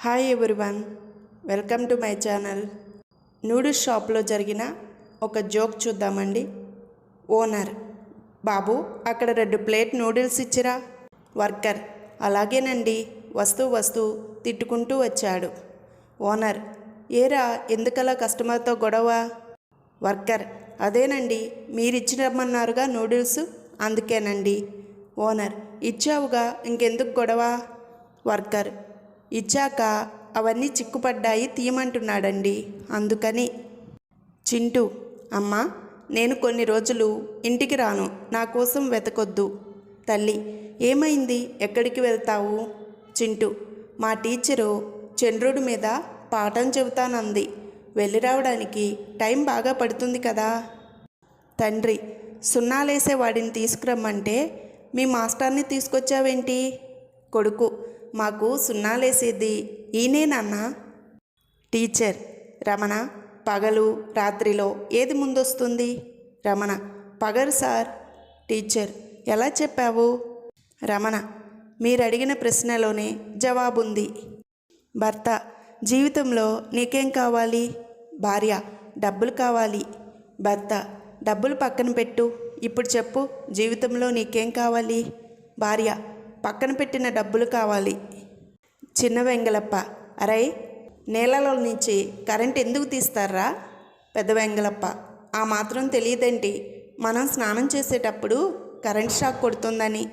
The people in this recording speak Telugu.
Hi everyone, welcome to my channel. Noodles షాప్లో జరిగిన ఒక జోక్ చూద్దామండి. ఓనర్: బాబు, అక్కడ 2 ప్లేట్ నూడిల్స్ ఇచ్చిరా. వర్కర్: అలాగేనండి, వస్తూ తిట్టుకుంటూ వచ్చాడు. ఓనర్: ఏరా, ఎందుకలా కస్టమర్తో గొడవ? వర్కర్: అదేనండి, మీరిచ్చిరమ్మన్నారుగా నూడిల్స్, అందుకేనండి. ఓనర్: ఇచ్చావుగా, ఇంకెందుకు గొడవ? వర్కర్: ఇచ్చాక అవన్నీ చిక్కుపడ్డాయి, తీయమంటున్నాడండి, అందుకని. చింటూ: అమ్మా, నేను కొన్ని రోజులు ఇంటికి రాను, నా కోసం వెతకొద్దు. తల్లి: ఏమైంది, ఎక్కడికి వెళ్తావు? చింటూ: మా టీచరు చంద్రుడి మీద పాఠం చెబుతానంది, వెళ్ళి రావడానికి టైం బాగా పడుతుంది కదా. తండ్రి: సున్నాలేసే వాడిని తీసుకురమ్మంటే మీ మాస్టర్ని తీసుకొచ్చావేంటి? కొడుకు: మాకు సున్నాలేసేది ఈయనే నాన్న. టీచర్: రమణ, పగలు రాత్రిలో ఏది ముందొస్తుంది? రమణ: పగలు సార్. టీచర్: ఎలా చెప్పావు? రమణ: మీరడిగిన ప్రశ్నలోనే జవాబుంది. భర్త: జీవితంలో నీకేం కావాలి? భార్య: డబ్బులు కావాలి. భర్త: డబ్బులు పక్కన పెట్టు, ఇప్పుడు చెప్పు, జీవితంలో నీకేం కావాలి? భార్య: పక్కన పెట్టిన డబ్బులు కావాలి. చిన్న వెంగళప్ప: అరే, నేలలో నుంచి కరెంట్ ఎందుకు తీస్తారా? పెద్ద వెంగళప్ప: ఆ మాత్రం తెలియదేంటి, మనం స్నానం చేసేటప్పుడు కరెంట్ షాక్ కొడుతుందని.